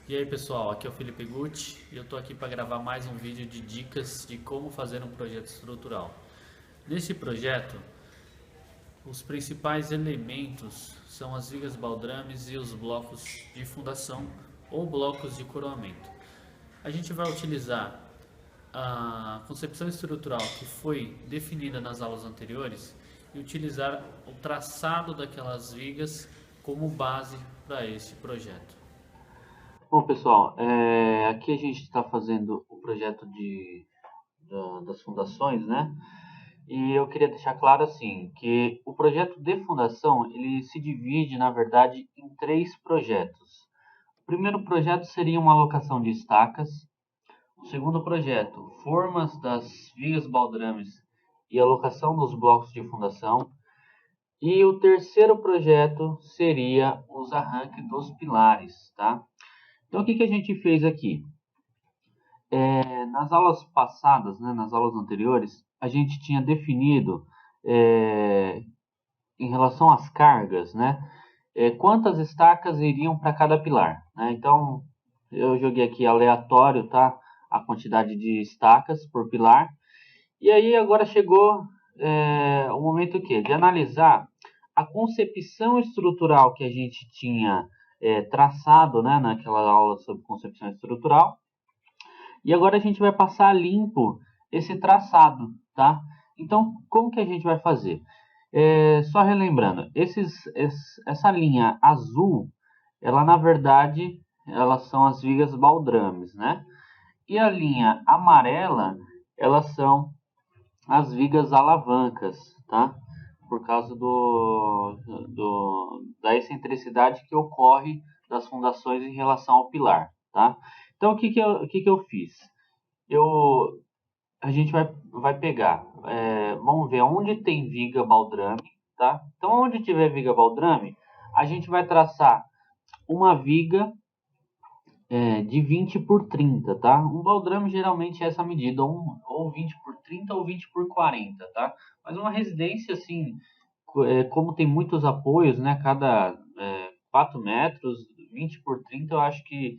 E aí pessoal, aqui é o Felipe Gucci e eu estou aqui para gravar mais um vídeo de dicas de como fazer um projeto estrutural. Nesse projeto, os principais elementos são as vigas baldrames e os blocos de fundação ou blocos de coroamento. A gente vai utilizar a concepção estrutural que foi definida nas aulas anteriores e utilizar o traçado daquelas vigas como base para este projeto. Bom, pessoal, aqui a gente está fazendo o projeto das fundações, né? E eu queria deixar claro assim, que o projeto de fundação, ele se divide, na verdade, em três projetos. O primeiro projeto seria uma alocação de estacas. O segundo projeto, formas das vigas baldrames e alocação dos blocos de fundação. E o terceiro projeto seria os arranques dos pilares, tá? Então, o que a gente fez aqui? Nas aulas passadas, né, nas aulas anteriores, a gente tinha definido, em relação às cargas, né, quantas estacas iriam para cada pilar. Né? Então, eu joguei aqui aleatório, tá, a quantidade de estacas por pilar. E aí agora chegou o momento de analisar a concepção estrutural que a gente tinha traçado, né, naquela aula sobre concepção estrutural. E agora a gente vai passar a limpo esse traçado, tá? Então, como que a gente vai fazer? Só relembrando, essa linha azul, ela na verdade, elas são as vigas baldrames, né? E a linha amarela, elas são as vigas alavancas, tá? Por causa da excentricidade que ocorre das fundações em relação ao pilar, tá? Então, o que eu fiz? A gente vai pegar, vamos ver onde tem viga baldrame, tá? Então, onde tiver viga baldrame, a gente vai traçar uma viga de 20 por 30, tá? Um baldrame geralmente é essa medida, ou 20 por 30 ou 20 por 40, tá? Mas uma residência, assim, como tem muitos apoios, né? Cada 4 metros, 20 por 30, eu acho que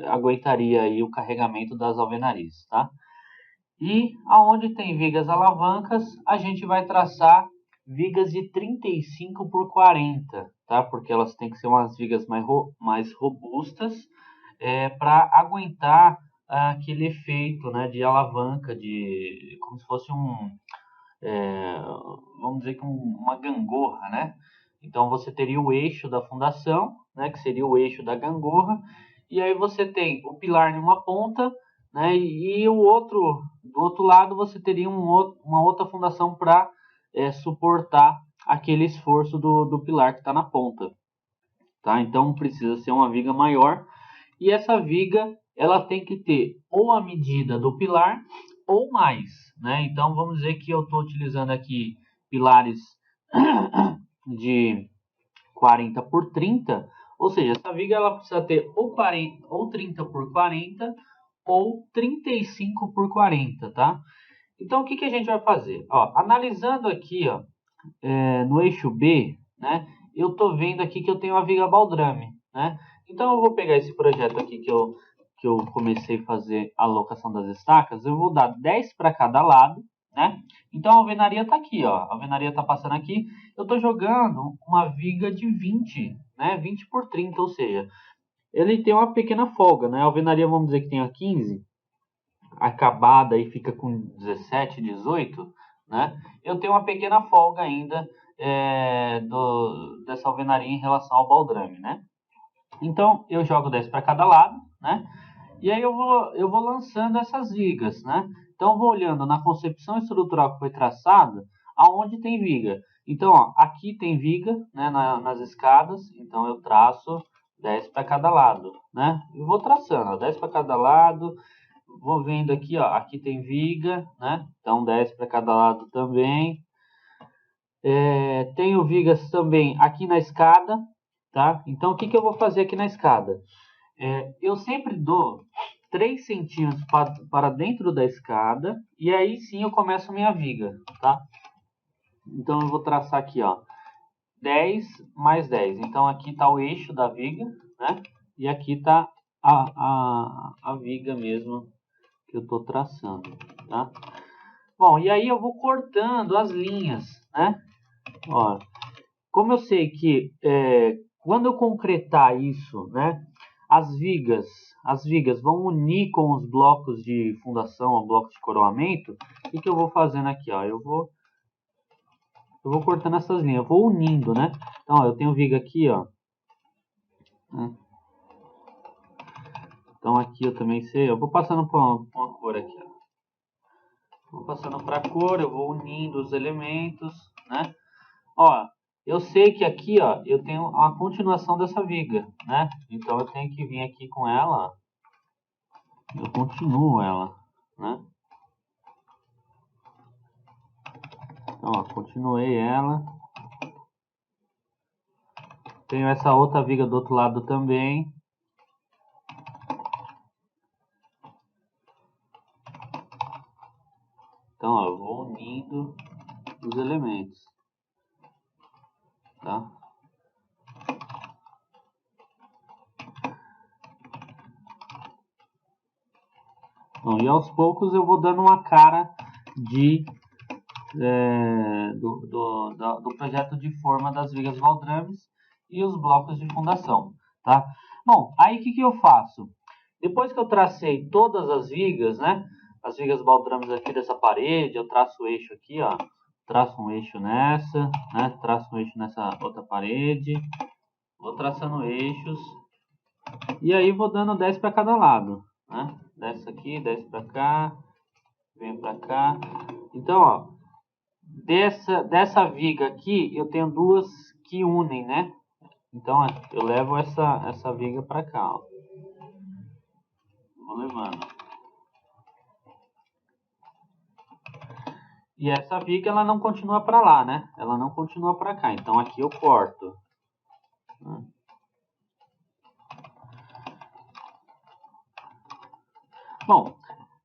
aguentaria aí o carregamento das alvenarias, tá? E aonde tem vigas alavancas, a gente vai traçar vigas de 35 por 40, tá? Porque elas têm que ser umas vigas mais robustas para aguentar aquele efeito, né, de alavanca, de como se fosse é, vamos dizer que uma gangorra, né? Então você teria o eixo da fundação, né, que seria o eixo da gangorra, e aí você tem o pilar em uma ponta, né, e do outro lado você teria uma outra fundação para suportar aquele esforço do pilar que está na ponta, tá? Então precisa ser uma viga maior, e essa viga ela tem que ter ou a medida do pilar ou mais, né? Então vamos dizer que eu estou utilizando aqui pilares de 40 por 30, ou seja, essa viga ela precisa ter ou 40, ou 30 por 40 ou 35 por 40, tá? Então o que a gente vai fazer? Ó, analisando aqui, ó, no eixo B, né? Eu estou vendo aqui que eu tenho uma viga baldrame, né? Então eu vou pegar esse projeto aqui que eu comecei a fazer a alocação das estacas, eu vou dar 10 para cada lado, né? Então a alvenaria está aqui, ó. A alvenaria está passando aqui. Eu estou jogando uma viga de 20, né? 20 por 30, ou seja, ele tem uma pequena folga, né? A alvenaria, vamos dizer que tem a 15, acabada e fica com 17, 18, né? Eu tenho uma pequena folga ainda dessa alvenaria em relação ao baldrame, né? Então eu jogo 10 para cada lado, né? E aí eu vou lançando essas vigas, né? Então eu vou olhando na concepção estrutural que foi traçada, aonde tem viga. Então, ó, aqui tem viga, né, nas escadas, então eu traço 10 para cada lado, né? Eu vou traçando, ó, 10 para cada lado, vou vendo aqui, ó, aqui tem viga, né? Então 10 para cada lado também. Tenho vigas também aqui na escada, tá? Então o que eu vou fazer aqui na escada? Eu sempre dou 3 centímetros para dentro da escada e aí sim eu começo a minha viga, tá? Então eu vou traçar aqui, ó, 10 mais 10. Então aqui está o eixo da viga, né? e aqui está a viga mesmo que eu estou traçando, tá? Bom, e aí eu vou cortando as linhas, né? Ó, como eu sei que quando eu concretar isso, né, as vigas vão unir com os blocos de fundação, os blocos de coroamento. O que eu vou fazendo aqui, ó? Eu vou cortando essas linhas, eu vou unindo, né? Então, ó, eu tenho viga aqui, ó. Então aqui eu também sei, eu vou passando para uma cor aqui, ó. Vou passando para a cor, eu vou unindo os elementos, né? Ó, eu sei que aqui, ó, eu tenho a continuação dessa viga, né? Então eu tenho que vir aqui com ela, ó. Eu continuo ela, né? Então, ó, continuei ela. Tenho essa outra viga do outro lado também. Então, ó, eu vou unindo os elementos, tá? Bom, e aos poucos eu vou dando uma cara do projeto de forma das vigas Valdrames e os blocos de fundação, tá? Bom, aí o que eu faço? Depois que eu tracei todas as vigas, né? As vigas Valdrames aqui dessa parede, eu traço o eixo aqui, ó. Traço um eixo nessa, né? Traço um eixo nessa outra parede. Vou traçando eixos. E aí vou dando 10 para cada lado, né? 10 aqui, 10 para cá. Vem para cá. Então, ó. Dessa viga aqui, eu tenho duas que unem, né? Então, eu levo essa viga para cá, ó. Vou levando. E essa viga, ela não continua para lá, né? Ela não continua para cá. Então, aqui eu corto. Bom,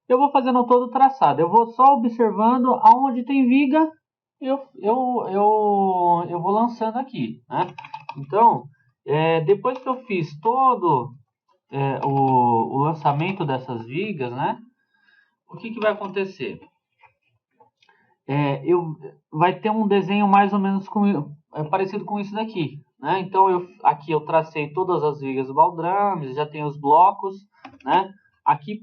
eu vou fazendo todo o traçado. Eu vou só observando aonde tem viga, eu vou lançando aqui, né? Então, depois que eu fiz todo o lançamento dessas vigas, né? O que vai acontecer? Vai ter um desenho mais ou menos parecido com isso daqui, né? Então, aqui eu tracei todas as vigas baldrames, já tem os blocos, né? Aqui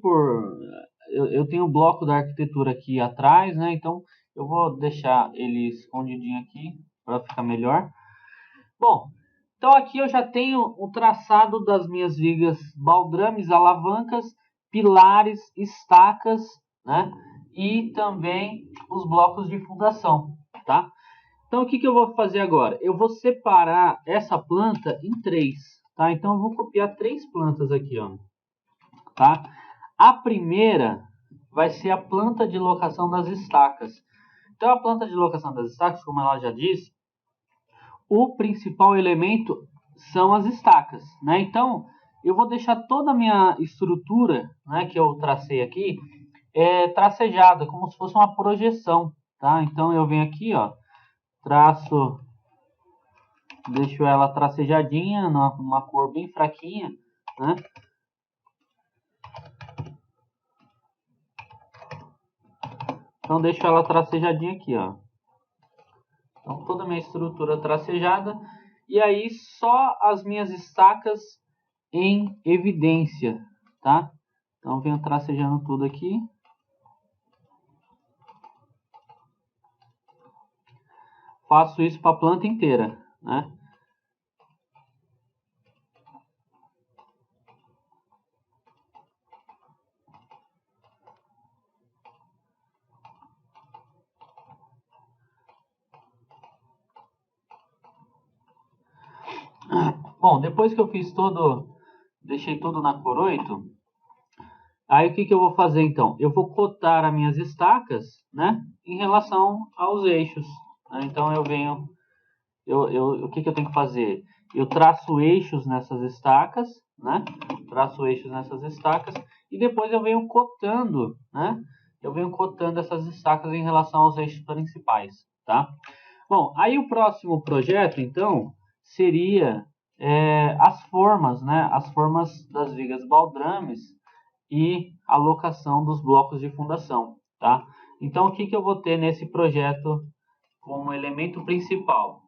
eu tenho o bloco da arquitetura aqui atrás, né? Então, eu vou deixar ele escondidinho aqui para ficar melhor. Bom, então aqui eu já tenho o traçado das minhas vigas baldrames, alavancas, pilares, estacas, né? E também os blocos de fundação, tá? Então o que eu vou fazer agora? Eu vou separar essa planta em 3, tá? Então eu vou copiar 3 plantas aqui, ó, tá? A primeira vai ser a planta de locação das estacas. Então a planta de locação das estacas, como ela já disse, o principal elemento são as estacas, né? Então eu vou deixar toda a minha estrutura, né, que eu tracei aqui, tracejada, como se fosse uma projeção, tá? Então eu venho aqui, ó, traço, deixo ela tracejadinha, numa cor bem fraquinha, né? Então deixo ela tracejadinha aqui, ó. Então toda a minha estrutura tracejada, e aí só as minhas estacas em evidência, tá? Então venho tracejando tudo aqui. Faço isso para a planta inteira, né? Bom, depois que eu fiz deixei tudo na cor 8, aí o que eu vou fazer então? Eu vou cotar as minhas estacas, né, em relação aos eixos, né? Então eu venho, o que eu tenho que fazer? Eu traço eixos nessas estacas, né? Traço eixos nessas estacas e depois eu venho cotando, né? Eu venho cotando essas estacas em relação aos eixos principais, tá? Bom, aí o próximo projeto, então, seria as formas, né? As formas das vigas baldrames e a locação dos blocos de fundação, tá? Então, o que eu vou ter nesse projeto como elemento principal?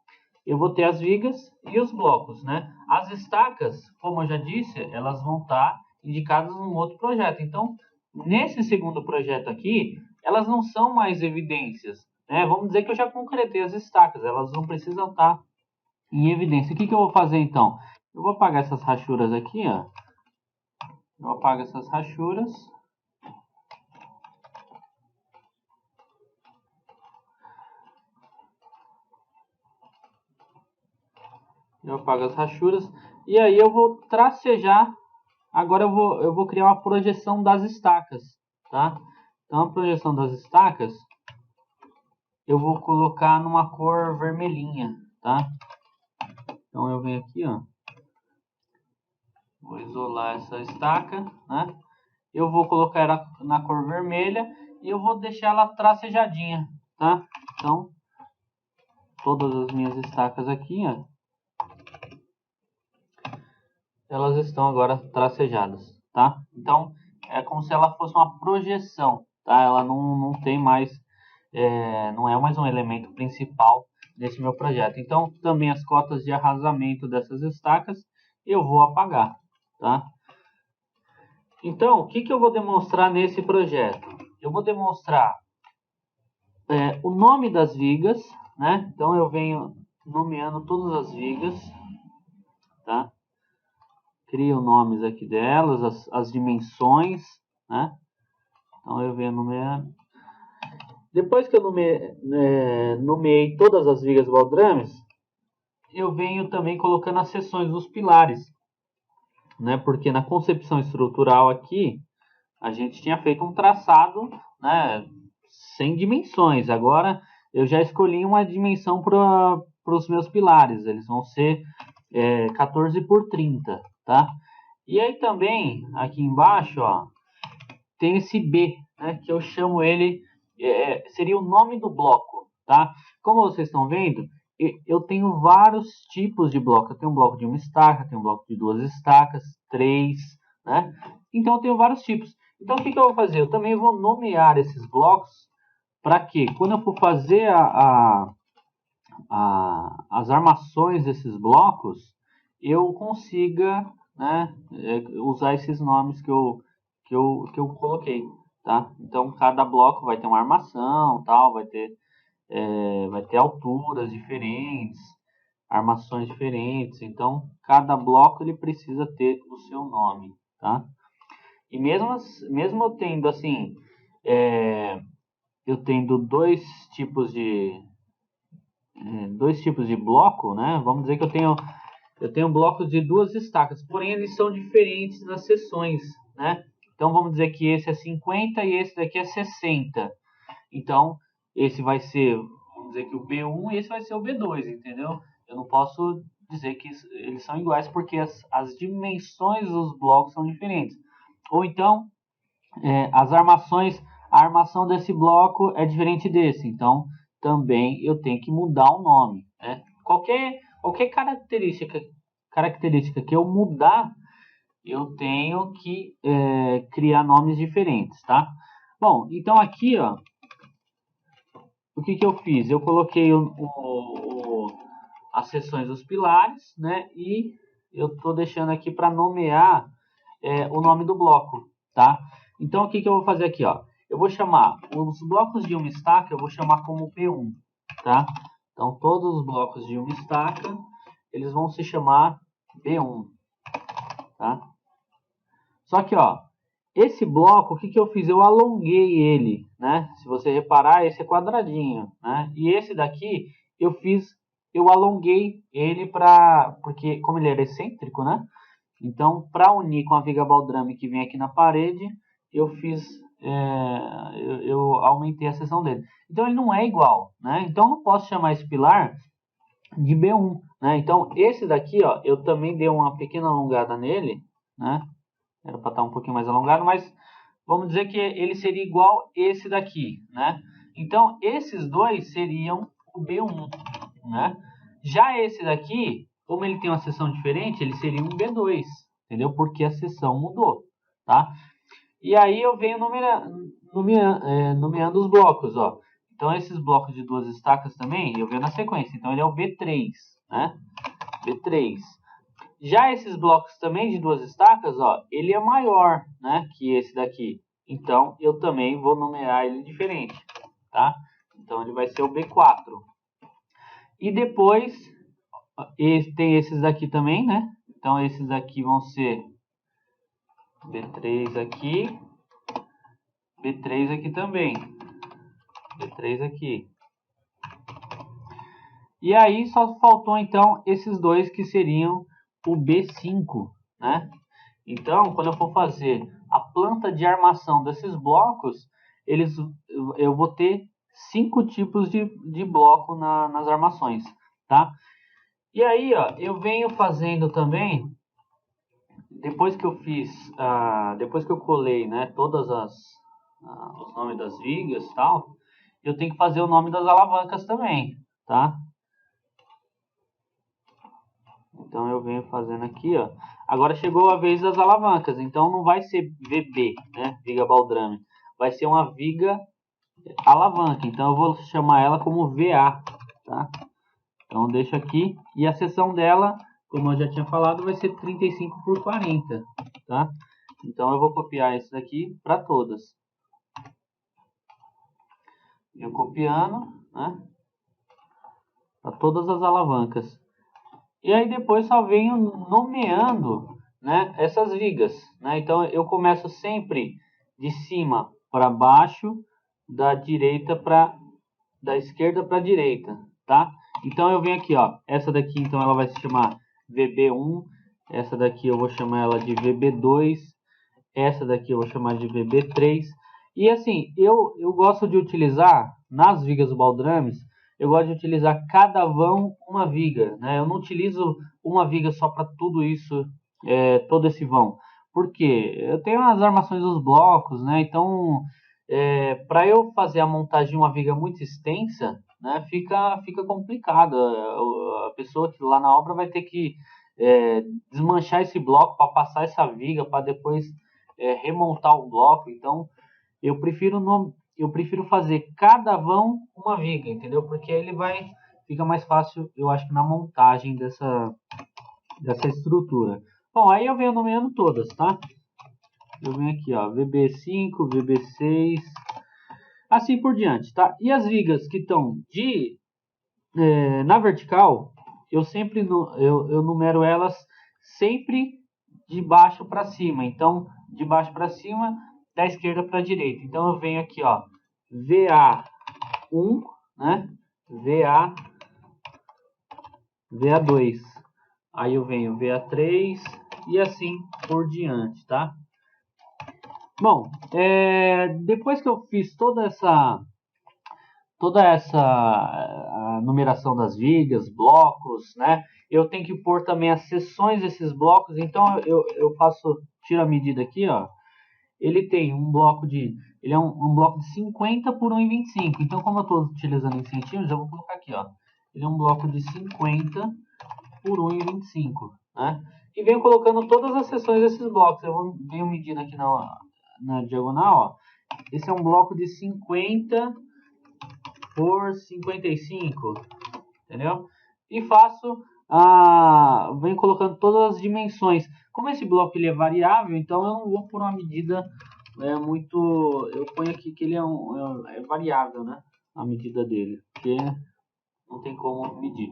Eu vou ter as vigas e os blocos, né? As estacas, como eu já disse, elas vão estar indicadas num outro projeto. Então, nesse segundo projeto aqui, elas não são mais evidências, né? Vamos dizer que eu já concretei as estacas, elas não precisam estar em evidência. O que eu vou fazer então? Eu vou apagar essas rachuras aqui, ó. Eu apago essas rachuras. Eu apago as rachuras. E aí eu vou tracejar. Agora eu vou criar uma projeção das estacas, tá? Então a projeção das estacas eu vou colocar numa cor vermelhinha, tá? Então eu venho aqui, ó. Vou isolar essa estaca, né? Eu vou colocar ela na cor vermelha e eu vou deixar ela tracejadinha, tá? Então, todas as minhas estacas aqui, ó, elas estão agora tracejadas, tá? Então, é como se ela fosse uma projeção, tá? Ela não tem mais, não é mais um elemento principal desse meu projeto. Então, também as cotas de arrasamento dessas estacas eu vou apagar, tá? Então, o que eu vou demonstrar nesse projeto? Eu vou demonstrar o nome das vigas, né? Então, eu venho nomeando todas as vigas, tá? Crio nomes aqui delas, as dimensões, né? Então, eu venho nomeando. Depois que eu nomeei todas as vigas baldrames, eu venho também colocando as seções dos pilares, né? Porque na concepção estrutural aqui, a gente tinha feito um traçado, né, sem dimensões. Agora eu já escolhi uma dimensão para os meus pilares. Eles vão ser 14 por 30, tá? E aí também, aqui embaixo, ó, tem esse B, né, que eu chamo ele, seria o nome do bloco, tá? Como vocês estão vendo, eu tenho vários tipos de bloco. Eu tenho um bloco de uma estaca, tenho um bloco de duas estacas, três, né? Então eu tenho vários tipos. Então o que eu vou fazer? Eu também vou nomear esses blocos para que quando eu for fazer as armações desses blocos, eu consiga, né, usar esses nomes que eu coloquei, tá? Então cada bloco vai ter uma armação, tal, vai ter alturas diferentes, armações diferentes. Então cada bloco ele precisa ter o seu nome, tá? E mesmo eu tendo assim, eu tendo dois tipos de bloco, né? Vamos dizer que eu tenho blocos de duas estacas, porém eles são diferentes nas seções, né? Então vamos dizer que esse é 50 e esse daqui é 60. Então esse vai ser, vamos dizer que o B1 e esse vai ser o B2, entendeu? Eu não posso dizer que eles são iguais porque as dimensões dos blocos são diferentes. Ou então as armações, a armação desse bloco é diferente desse, então também eu tenho que mudar o nome, né? Qualquer característica que eu mudar, eu tenho que criar nomes diferentes, tá? Bom, então aqui, ó, o que eu fiz? Eu coloquei as seções dos pilares, né? E eu estou deixando aqui para nomear o nome do bloco, tá? Então o que eu vou fazer aqui, ó? Eu vou chamar os blocos de uma estaca, eu vou chamar como P1, tá? Então todos os blocos de uma estaca, eles vão se chamar B1, tá? Só que, ó, esse bloco, o que eu fiz? Eu alonguei ele, né? Se você reparar, esse é quadradinho, né? E esse daqui, eu alonguei ele porque como ele era excêntrico, né? Então, para unir com a viga baldrame que vem aqui na parede, eu aumentei a seção dele. Então, ele não é igual, né? Então, eu não posso chamar esse pilar de B1, né? Então, esse daqui, ó, eu também dei uma pequena alongada nele, né? Era para estar um pouquinho mais alongado, mas vamos dizer que ele seria igual esse daqui, né? Então, esses dois seriam o B1, né? Já esse daqui, como ele tem uma seção diferente, ele seria um B2, entendeu? Porque a seção mudou, tá? E aí eu venho nomeando os blocos, ó. Então esses blocos de 2 estacas também, eu venho na sequência. Então ele é o B3, né? B3. Já esses blocos também de 2 estacas, ó, ele é maior, né, que esse daqui. Então eu também vou numerar ele diferente, tá? Então ele vai ser o B4. E depois tem esses daqui também, né? Então esses aqui vão ser B3 aqui, B3 aqui também, B3 aqui. E aí só faltou então esses dois que seriam o B5, né? Então, quando eu for fazer a planta de armação desses blocos, eu vou ter 5 tipos de bloco nas armações, tá? E aí, ó, eu venho fazendo também, depois que eu colei, né, os nomes das vigas e tal, eu tenho que fazer o nome das alavancas também, tá? Então eu venho fazendo aqui, ó. Agora chegou a vez das alavancas, então não vai ser VB, né, viga baldrame, vai ser uma viga alavanca, então eu vou chamar ela como VA, tá? Então deixa aqui, e a seção dela, como eu já tinha falado, vai ser 35 por 40, tá? Então eu vou copiar isso daqui para todas. Eu copiando, né, para todas as alavancas. E aí depois só venho nomeando, né, essas vigas, né? Então eu começo sempre de cima para baixo, da esquerda para a direita, tá? Então eu venho aqui, ó, essa daqui então ela vai se chamar VB1, essa daqui eu vou chamar ela de VB2, essa daqui eu vou chamar de VB3. E assim, eu gosto de utilizar nas vigas baldrames, eu gosto de utilizar cada vão uma viga, né? Eu não utilizo uma viga só para tudo isso, todo esse vão. Porque eu tenho as armações dos blocos, né? Então, para eu fazer a montagem de uma viga muito extensa, né, fica complicado. A pessoa que lá na obra vai ter que desmanchar esse bloco para passar essa viga, para depois remontar o bloco. Então, eu prefiro fazer cada vão uma viga, entendeu? Porque ele fica mais fácil, eu acho, na montagem dessa estrutura. Bom, aí eu venho nomeando todas, tá? Eu venho aqui, ó, VB5, VB6, assim por diante, tá? E as vigas que estão na vertical, eu sempre eu numero elas sempre de baixo para cima. Então, de baixo para cima, da esquerda para a direita. Então eu venho aqui, ó, VA1, né? VA2. Aí eu venho VA3 e assim por diante, tá? Bom, depois que eu fiz toda essa a numeração das vigas, blocos, né? Eu tenho que pôr também as seções desses blocos. Então eu tiro a medida aqui, ó. Ele tem ele é um bloco de 50 por 1,25. Então, como eu estou utilizando em centímetros, eu vou colocar aqui, ó. Ele é um bloco de 50 por 1,25, né? E venho colocando todas as seções desses blocos. Venho medindo aqui na diagonal, ó. Esse é um bloco de 50 por 55, entendeu? E venho colocando todas as dimensões. Como esse bloco ele é variável, então eu não vou por uma medida muito... Eu ponho aqui que ele é variável, né? A medida dele, porque não tem como medir.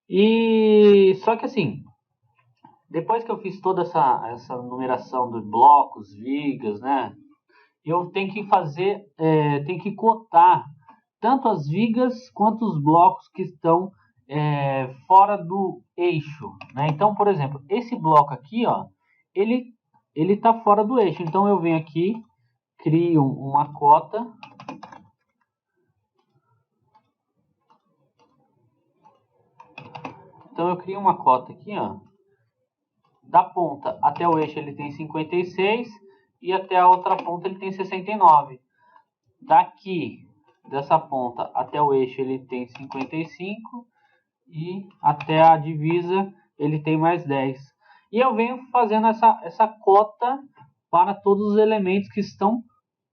E só que assim, depois que eu fiz toda essa numeração dos blocos, vigas, né? Eu tenho que tenho que cotar tanto as vigas quanto os blocos que estão fora do eixo, né? Então, por exemplo, esse bloco aqui, ó, ele está fora do eixo. Então eu venho aqui, crio uma cota. Então eu crio uma cota aqui, ó. Da ponta até o eixo ele tem 56 e até a outra ponta ele tem 69. Daqui dessa ponta até o eixo ele tem 55 e até a divisa ele tem mais 10. E eu venho fazendo essa cota para todos os elementos que estão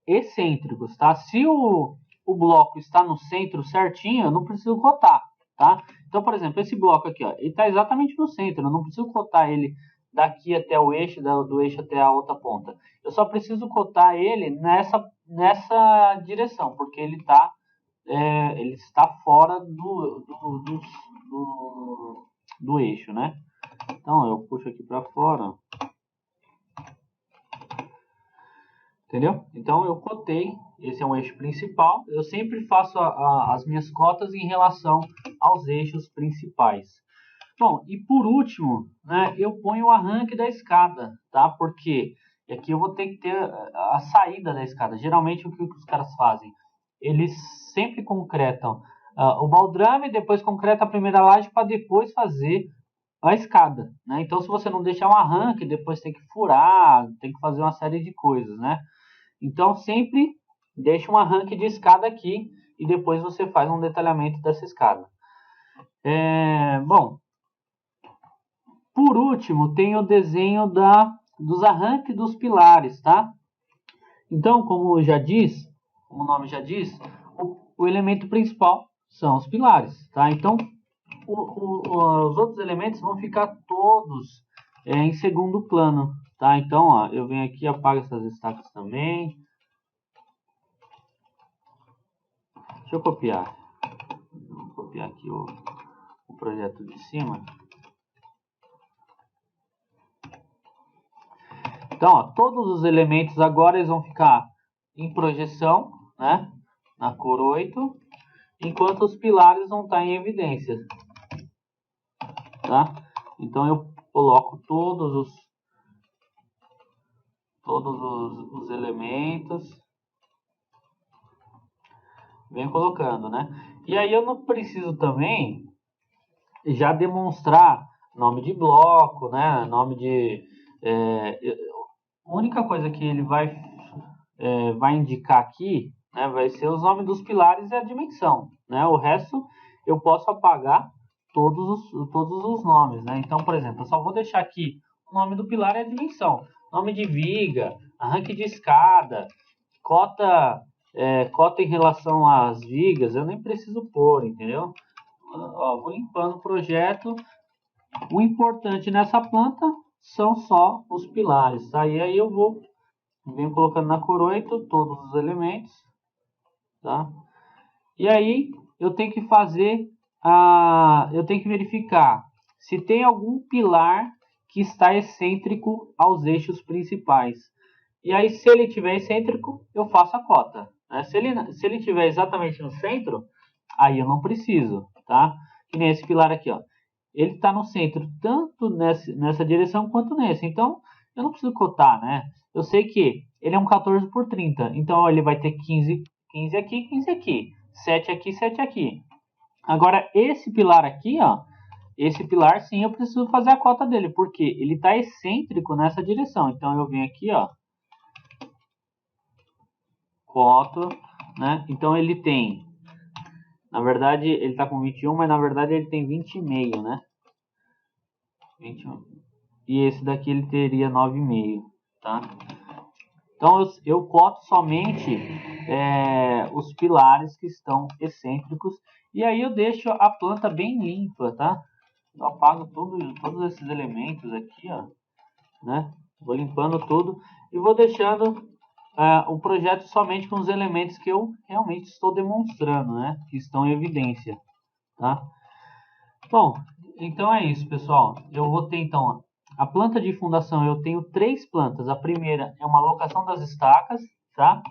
excêntricos, tá? Se o bloco está no centro certinho, eu não preciso cotar, tá? Então, por exemplo, esse bloco aqui, ó, ele está exatamente no centro, eu não preciso cotar ele daqui até o eixo, do eixo até a outra ponta. Eu só preciso cotar ele nessa direção, porque ele está fora do eixo, né? Então, eu puxo aqui para fora. Entendeu? Então, eu cotei. Esse é um eixo principal. Eu sempre faço as minhas cotas em relação aos eixos principais. Bom, e por último, né, eu ponho o arranque da escada, tá? Porque aqui eu vou ter que ter a saída da escada. Geralmente, o que os caras fazem? Eles sempre concretam o baldrame, depois concreta a primeira laje para depois fazer a escada, né? Então, se você não deixar um arranque, depois tem que furar, tem que fazer uma série de coisas, né? Então, sempre deixa um arranque de escada aqui e depois você faz um detalhamento dessa escada. Bom, por último, tem o desenho dos arranques dos pilares, tá? Então, como o nome já diz, o elemento principal são os pilares, tá? Então, os outros elementos vão ficar todos em segundo plano, tá? Então, ó, eu venho aqui e apago essas estacas também. Deixa eu copiar. Vou copiar aqui o projeto de cima. Então, ó, todos os elementos agora eles vão ficar em projeção, né? Na cor 8, enquanto os pilares vão estar em evidência, tá? Então, eu coloco todos os elementos, venho colocando, né? E aí eu não preciso também já demonstrar nome de bloco, né? Nome de... a única coisa que ele vai indicar aqui, né, vai ser os nomes dos pilares e a dimensão, né? O resto eu posso apagar todos os nomes, né? Então, por exemplo, eu só vou deixar aqui o nome do pilar e a dimensão. Nome de viga, arranque de escada, cota em relação às vigas, eu nem preciso pôr, entendeu? Ó, vou limpando o projeto. O importante nessa planta são só os pilares, tá? E aí eu venho colocando na cor 8 todos os elementos, tá? E aí eu tenho que eu tenho que verificar se tem algum pilar que está excêntrico aos eixos principais. E aí, se ele estiver excêntrico, eu faço a cota, né? Se ele estiver exatamente no centro, aí eu não preciso, tá? Que nem esse pilar aqui, ó. Ele está no centro, tanto nessa direção quanto nesse. Então, eu não preciso cotar, né? Eu sei que ele é um 14 por 30. Então, ele vai ter 15 aqui, 15 aqui. 7 aqui, 7 aqui. Agora, esse pilar aqui, ó. Esse pilar, sim, eu preciso fazer a cota dele. Porque ele está excêntrico nessa direção. Então, eu venho aqui, ó. Coto, né? Então, ele tem... Na verdade, ele está com 21, mas na verdade ele tem 20,5, né? 21. E esse daqui ele teria 9,5, tá? Então eu coto somente os pilares que estão excêntricos. E aí eu deixo a planta bem limpa, tá? Eu apago todos esses elementos aqui, ó, né? Vou limpando tudo e vou deixando o projeto somente com os elementos que eu realmente estou demonstrando, né? Que estão em evidência, tá? Bom, então é isso, pessoal. Eu vou ter, então, a planta de fundação. Eu tenho 3 plantas. A primeira é uma alocação das estacas, tá?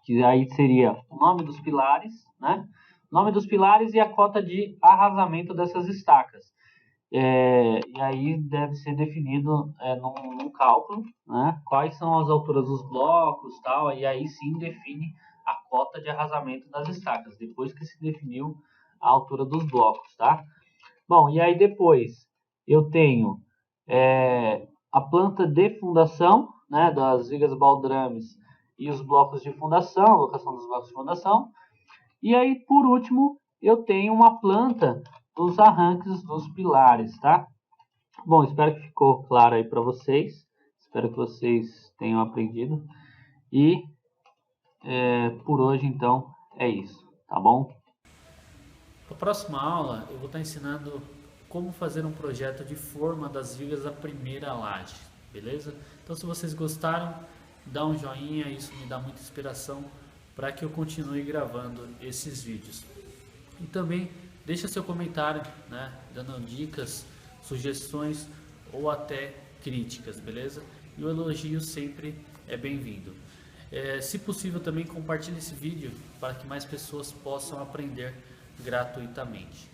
Que aí seria o nome dos pilares, né? O nome dos pilares e a cota de arrasamento dessas estacas. E aí deve ser definido num cálculo, né, quais são as alturas dos blocos, tal, e aí sim define a cota de arrasamento das estacas, depois que se definiu a altura dos blocos, tá? Bom, e aí depois eu tenho a planta de fundação, né, das vigas baldrames e os blocos de fundação, a locação dos blocos de fundação, e aí por último eu tenho uma planta dos arranques dos pilares, tá? Bom, espero que ficou claro aí para vocês. Espero que vocês tenham aprendido. E por hoje, então, é isso, tá bom? Na próxima aula, eu vou estar ensinando como fazer um projeto de forma das vigas da primeira laje, beleza? Então, se vocês gostaram, dá um joinha, isso me dá muita inspiração para que eu continue gravando esses vídeos. E também deixa seu comentário, né, dando dicas, sugestões ou até críticas, beleza? E o elogio sempre é bem-vindo. Se possível também compartilhe esse vídeo para que mais pessoas possam aprender gratuitamente.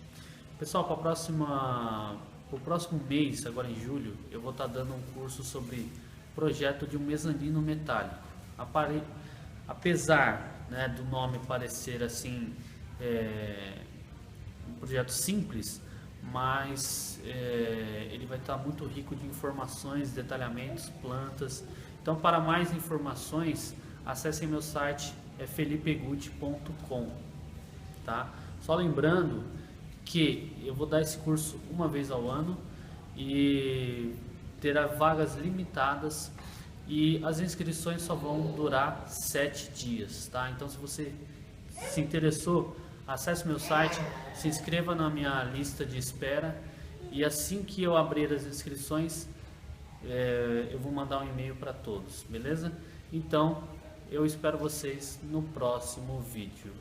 Pessoal, para o próximo mês, agora em julho, eu vou estar dando um curso sobre projeto de um mezanino metálico. Apesar, né, do nome parecer assim um projeto simples, mas ele vai estar muito rico de informações, detalhamentos, plantas. Então, para mais informações, acessem meu site, felipegucci.com, tá? Só lembrando que eu vou dar esse curso uma vez ao ano e terá vagas limitadas e as inscrições só vão durar 7 dias, tá? Então, se você se interessou, acesse meu site, se inscreva na minha lista de espera e assim que eu abrir as inscrições, eu vou mandar um e-mail para todos, beleza? Então, eu espero vocês no próximo vídeo.